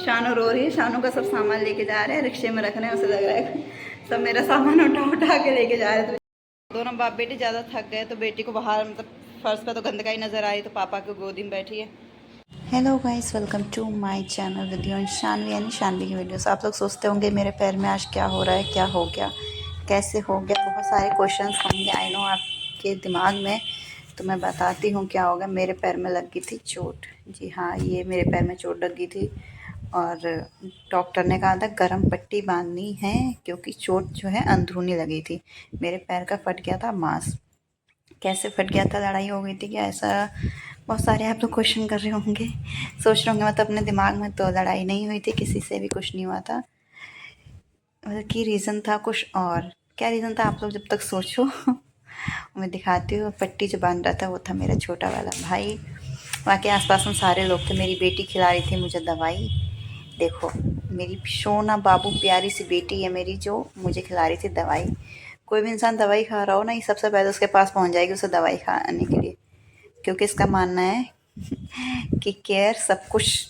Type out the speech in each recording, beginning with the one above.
शानू रो रही है। शानू का सब सामान लेके जा रहे हैं, रिक्शे में रख रहे हैं। उसे लग रहा है सब मेरा सामान उठा उठा के लेके जा रहे थे। दोनों बाप बेटी ज़्यादा थक गए तो बेटी को बाहर मतलब फर्श पर तो गंदगी नज़र आई तो पापा की गोदी में बैठी है। Hello guys, welcome to my channel video Shanvi यानी शानवी की वीडियोस। आप लोग सोचते होंगे मेरे पैर में आज क्या हो रहा है, क्या हो गया, कैसे हो गया, बहुत सारे क्वेश्चंस होंगे आई नो आपके दिमाग में। तो मैं बताती हूँ क्या होगा। मेरे पैर में लगी थी चोट। जी हाँ, ये मेरे पैर में चोट लगी थी और डॉक्टर ने कहा था गरम पट्टी बांधनी है क्योंकि चोट जो है अंदरूनी लगी थी। मेरे पैर का फट गया था मांस। कैसे फट गया था, लड़ाई हो गई थी क्या, ऐसा बहुत सारे आप लोग क्वेश्चन कर रहे होंगे, सोच रहे होंगे मतलब अपने दिमाग में। तो लड़ाई नहीं हुई थी, किसी से भी कुछ नहीं हुआ था। मतलब की रीज़न था कुछ और। क्या रीज़न था आप लोग जब तक सोचो मैं दिखाती हूँ। पट्टी जो बांध रहा था वो था मेरा छोटा वाला भाई। वहाँ के आसपास में सारे लोग थे। मेरी बेटी खिला रही थी मुझे दवाई। देखो मेरी सोना बाबू प्यारी सी बेटी है मेरी, जो मुझे खिला रही थी दवाई। कोई भी इंसान दवाई खा रहा हो ना, ये सबसे पहले उसके पास पहुंच जाएगी उसे दवाई खाने के लिए, क्योंकि इसका मानना है कि केयर सब कुछ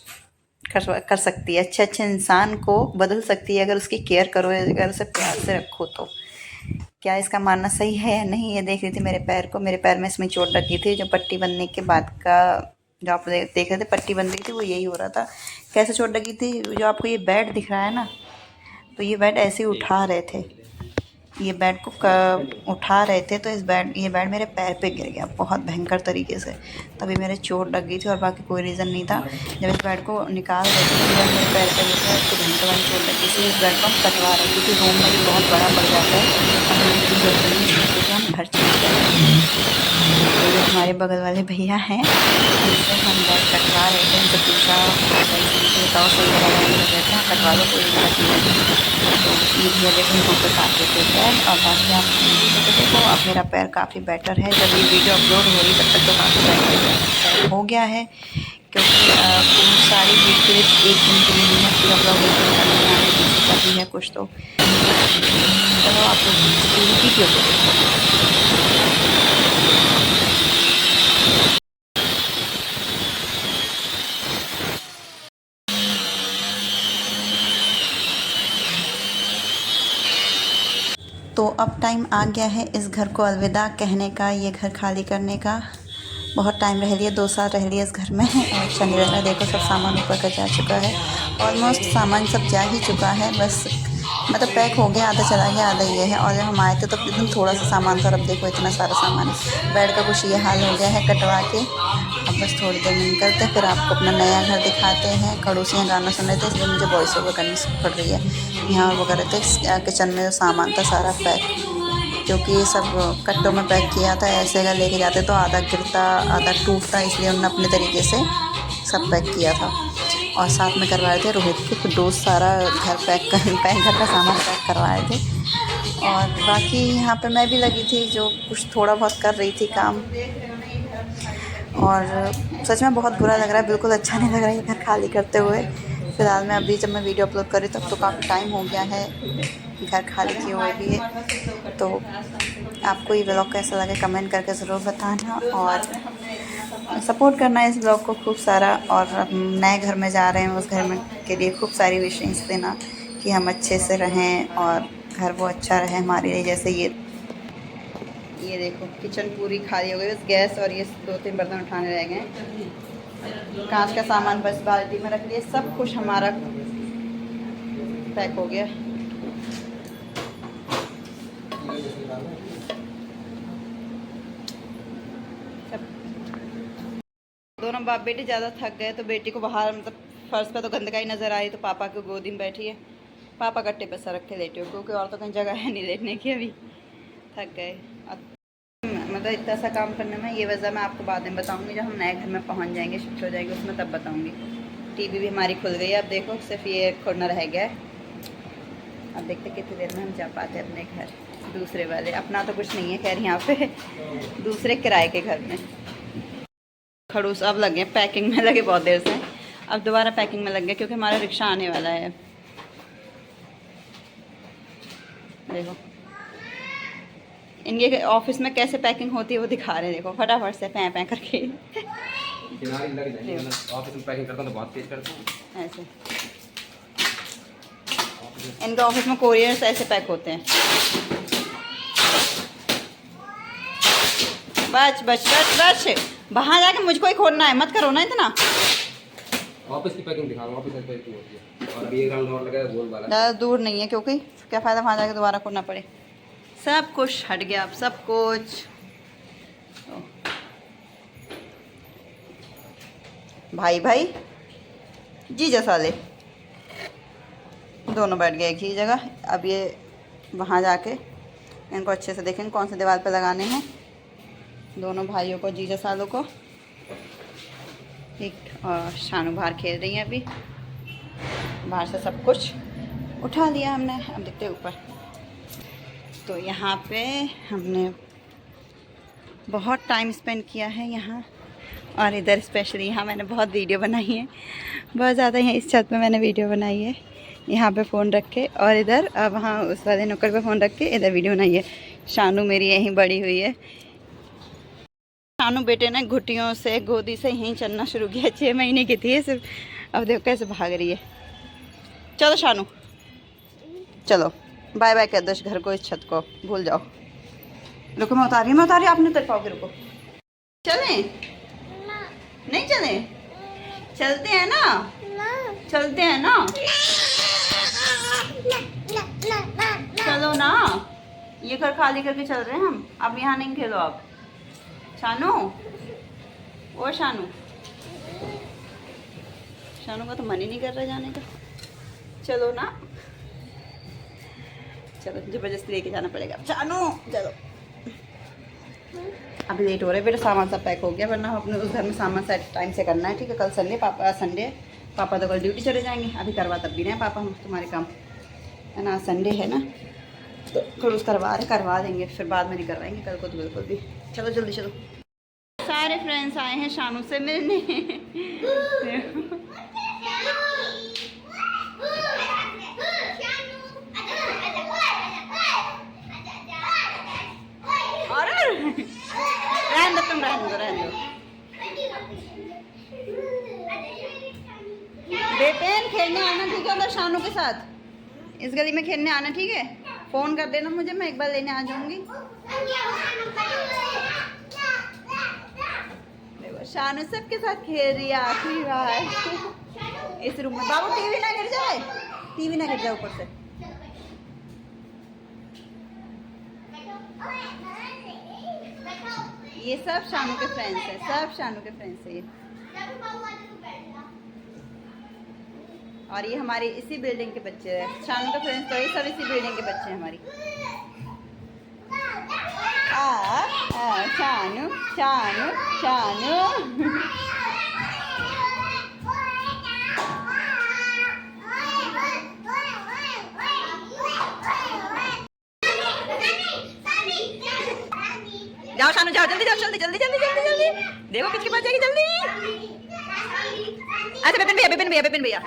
कर सकती है। अच्छे अच्छे इंसान को बदल सकती है अगर उसकी केयर करो, अगर उसे प्यार से रखो तो। क्या इसका मानना सही है या नहीं? ये देख रही थी मेरे पैर को। मेरे पैर में इसमें चोट लगी थी जो पट्टी बनने के बाद का, जो आप देख रहे थे पट्टी बन रही थी वो यही हो रहा था। कैसे चोट लगी थी? जो आपको ये बेड दिख रहा है ना, तो ये बेड ऐसे ही उठा रहे थे, ये बेड को उठा रहे थे तो ये बेड मेरे पैर पे गिर गया बहुत भयंकर तरीके से। तभी मेरे चोट लग गई थी और बाकी कोई रीज़न नहीं था। जब इस बेड को निकाल रहे थे तो बेड मेरे पैर पे गिर गया, उसको भयंकर वाली चोट लगी थी। इस बेड को हम कटवा रहे थे क्योंकि रूम में भी बहुत बड़ा पड़ जाता है, हम घर चले गए। तो ये हमारे बगल वाले भैया हैं, उनसे हम बेड कटवा रहे थे। उनसे पूछा बताओ सही रहते हैं कटवा लो, कोई दिक्कत नहीं है। तो ये भैया देखो यहाँ पे काटे थे पैर। और बाकी आप देखो अब मेरा पैर काफ़ी बेटर है। जब ये वीडियो अपलोड हो रही तब तक तो काफ़ी बेटर हो गया है, क्योंकि पूरी सारी वीडियो एक दिन के लिए नहीं है, पूरा ब्लॉग एक दिन का नहीं आने का भी है कुछ। तो चलो आप लोग पूरी वीडियो को देखो। तो अब टाइम आ गया है इस घर को अलविदा कहने का, ये घर खाली करने का। बहुत टाइम रह लिया, 2 साल रह लिया इस घर में। और शनि में देखो सब सामान ऊपर का जा चुका है, ऑलमोस्ट सामान सब जा ही चुका है। बस मतलब पैक हो गया, आधा चला गया आधा ये है। और जब हम आए थे तो एकदम थोड़ा सा सामान था, अब देखो इतना सारा सामान। बेड का कुछ ये हाल हो गया है कटवा के। अब बस थोड़ी देर में निकलते हैं, फिर आपको अपना नया घर दिखाते हैं। खड़ूसियाँ गाना सुन रहे थे इसलिए मुझे वॉइस ओवर करनी पड़ रही है। यहाँ वगैरह थे किचन में जो सामान था सारा पैक, क्योंकि ये सब कट्टों में पैक किया था। ऐसे अगर लेके जाते तो आधा गिरता आधा टूटता, इसलिए उन्होंने अपने तरीके से सब पैक किया था। और साथ में करवाए थे रोहित के, तो दोस्त सारा घर घर का सामान पैक करवाए थे। और बाकी यहाँ पे मैं भी लगी थी, जो कुछ थोड़ा बहुत कर रही थी काम। और सच में बहुत बुरा लग रहा है, बिल्कुल अच्छा नहीं लग रहा है ये घर खाली करते हुए। फ़िलहाल मैं अभी जब मैं वीडियो अपलोड कर रही तब तो काफ़ी टाइम हो गया है घर खाली किए हुए भी है। तो आपको ये ब्लॉग कैसा लगे कमेंट करके ज़रूर बताना, और सपोर्ट करना इस ब्लॉग को खूब सारा। और नए घर में जा रहे हैं, उस घर में के लिए खूब सारी विशेष देना कि हम अच्छे से रहें और घर वो अच्छा रहे हमारे लिए। जैसे ये देखो किचन पूरी खाली हो गई, बस गैस और ये 2-3 बर्तन उठाने रह गए। कांच का सामान बस बाल्टी में रख लिया, सब कुछ हमारा पैक हो गया। दोनों बाप बेटी ज़्यादा थक गए तो बेटी को बाहर मतलब फर्श पे तो गंदगी नज़र आई तो पापा की गोदी में बैठी है। पापा कट्टे पे सर रख के लेटे हो, क्योंकि और तो कहीं जगह है नहीं लेटने की। अभी थक गए मतलब इतना सा काम करने में। ये वजह मैं आपको बाद में बताऊंगी, जब हम नए घर में पहुंच जाएंगे, शिफ्ट हो जाएंगे, उसमें तब बताऊंगी। टीवी भी हमारी खुल गई है, अब देखो सिर्फ ये खोलना रह गया है। अब देखते कितनी देर में हम जा पाते हैं अपने घर दूसरे वाले। अपना तो कुछ नहीं है खैर यहाँ पे, दूसरे किराए के घर में। खड़ूस अब लगे पैकिंग में, लगे बहुत देर से, अब दोबारा पैकिंग में लग गए क्योंकि हमारा रिक्शा आने वाला है। देखो इनके ऑफिस में कैसे पैकिंग होती है वो दिखा रहे हैं। देखो फटाफट से पैं करके ऑफिस में पैकिंग करता हूँ तो बहुत तेज करता हूँ ऐसे। इनके ऑफिस में कोरियर्स ऐसे पैक होते हैं। बच बच बच बच, वहाँ जाके मुझको ही खोलना है, मत करो ना इतना। ऑफिस की पैकिंग दिखाओ, ऑफिस की पैकिंग होती है। और अभी एक राउंड और लगा गोल वाला। ज़्यादा दूर नहीं है, क्योंकि क्या फ़ायदा वहाँ जाके दोबारा खोलना पड़े। सब कुछ हट गया अब, सब कुछ। भाई भाई जीजा साले दोनों बैठ गए एक ही जगह। अब ये वहाँ जाके इनको अच्छे से देखेंगे कौन से दीवार पे लगाने हैं, दोनों भाइयों को, जीजा सालों को। ठीक, और शानू बाहर खेल रही है। अभी बाहर से सब कुछ उठा लिया हमने, अब देखते हैं ऊपर। तो यहाँ पे हमने बहुत टाइम स्पेंड किया है यहाँ, और इधर स्पेशली यहाँ मैंने बहुत वीडियो बनाई है, बहुत ज़्यादा। यहाँ इस छत पे मैंने वीडियो बनाई है, यहाँ पे फ़ोन रख के, और इधर वहाँ उस वाले नुक्कड़ पे फ़ोन रख के इधर वीडियो बनाई है। शानू मेरी यहीं बड़ी हुई है। शानू बेटे ने घुटियों से, गोदी से यहीं चलना शुरू किया, 6 महीने की थी सिर्फ। अब देखो कैसे भाग रही है। चलो शानू चलो, बाय बाय कर दो इस घर को, इस छत को भूल जाओ। रुको मैं उतारी, आप नहीं उतर पाओगे, रुको। चलें? नहीं चले? चलते हैं ना, चलते हैं ना, चलो ना। ये घर खाली करके चल रहे हैं हम, अब यहाँ नहीं खेलो आप। शानू, ओ शानू, शानू का तो मन ही नहीं कर रहा जाने का। चलो ना, चलो जबरदस्ती लेके जाना पड़ेगा। शानू चलो। अभी लेट हो रहा है बेटा, सामान सब पैक हो गया, वरना अपने उस घर में सामान सेट टाइम से करना है। ठीक है, कल संडे, पापा तो कल ड्यूटी चले जाएंगे। अभी करवा तब भी नहीं पापा हम तुम्हारे काम, है ना। संडे है ना, तो क्लोज करवा देंगे, फिर बाद में नहीं करवाएंगे कल को तो बिल्कुल भी। चलो जल्दी चलो। सारे फ्रेंड्स आए हैं शानू से मिलने। रहने दो। बेटेन खेलने आना, ठीक है, उधर शानू के साथ इस गली में खेलने आना, ठीक है। फ़ोन कर देना मुझे, मैं एक बार लेने आ जाऊंगी। देखो शानू सबके साथ खेल रही है आखिरी बार इस रूम में। बाबू टीवी ना गिर जाए, टीवी ना गिर जाए ऊपर से। ये सब शानू के फ्रेंड्स हैं, सब शानू के फ्रेंड्स हैं ये। और ये हमारी इसी बिल्डिंग के बच्चे हैं, शानू के फ्रेंड्स तो ये सब इसी बिल्डिंग के बच्चे हैं हमारी। शानू शानू शानू। जाओ शानू जाओ, जल्दी जाओ, जल्दी जल्दी जल्दी जल्दी जल्दी। देखो किसके पास जाएगी, जल्दी। अच्छा बिपिन भैया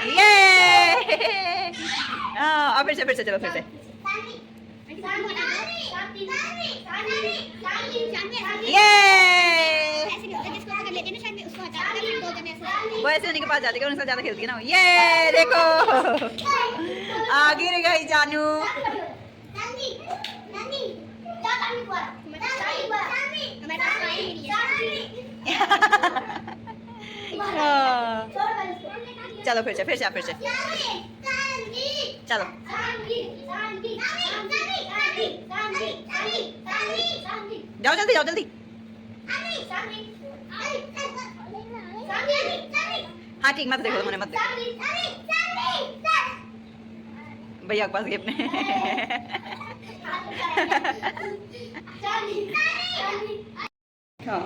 ये अब फिर से चलो, फिर से ये। वो ऐसे उन्हीं के पास जाती है, उनसे ज्यादा खेलती है ना। ये देखो आगे रह गई जानू। चलो फिर से चलो। जाओ जल्दी। हाँ ठीक, मत देखो, मत देखो भैया के पास गए अपने। हाँ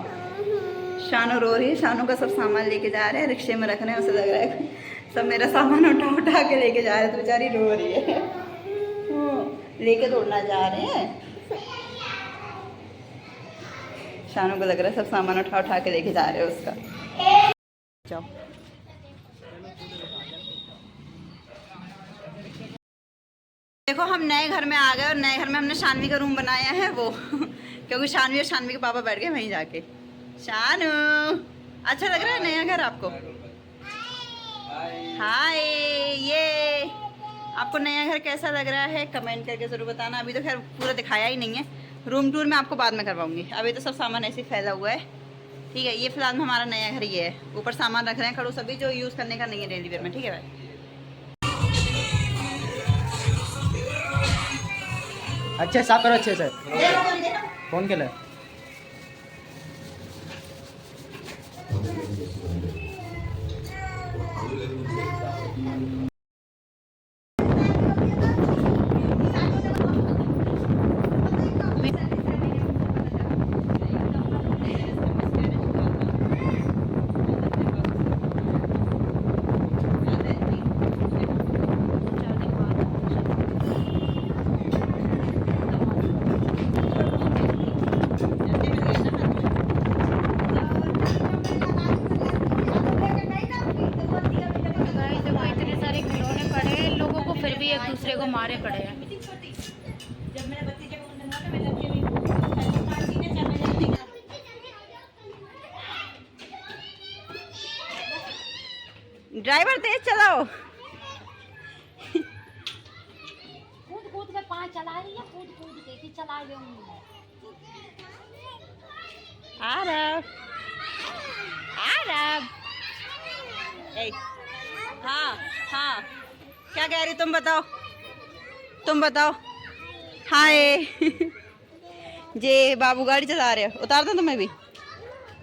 शानू रो रही है, शानू का सब सामान लेके जा रहे हैं, रिक्शे में रख रहे हैं। उसे लग रहा है सब मेरा सामान उठा के लेके जा रहे हैं, तो बेचारी रो रही है। लेके दौड़ना जा रहे हैं। शानू को लग रहा है सब सामान उठा के लेके जा रहे हैं उसका। जाओ देखो, हम नए घर में आ गए, और नए घर में हमने शानवी का रूम बनाया है वो क्योंकि शानवी और शानवी के पापा बैठ गए वहीं जाके। शानू अच्छा लग रहा है नया घर आपको? हाय। ये आपको नया घर कैसा लग रहा है कमेंट करके ज़रूर बताना। अभी तो खैर पूरा दिखाया ही नहीं है, रूम टूर मैं आपको बाद में करवाऊंगी। अभी तो सब सामान ऐसे ही फैला हुआ है, ठीक है। ये फिलहाल में हमारा नया घर ये है, ऊपर सामान रख रहे हैं खड़ो सभी जो यूज़ करने का नहीं है डेली वेयर में, ठीक है भाई। अच्छे साफ करो अच्छे से। कौन के लिए? एक दूसरे को मारे पड़े हैं। ड्राइवर तेज चलाओ। कूद कूद के पाँव चला रही है, कूद कूद के कि चला लूंगी। आरब आरब हाँ हाँ, क्या कह रही तुम बताओ, तुम बताओ। हाय जे बाबू गाड़ी चला रहे हो, उतार दो तुम्हें भी,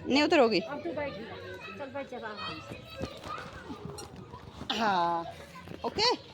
नहीं उतरोगी? अब तू बैठ चल बैठ चला। हाँ ओके।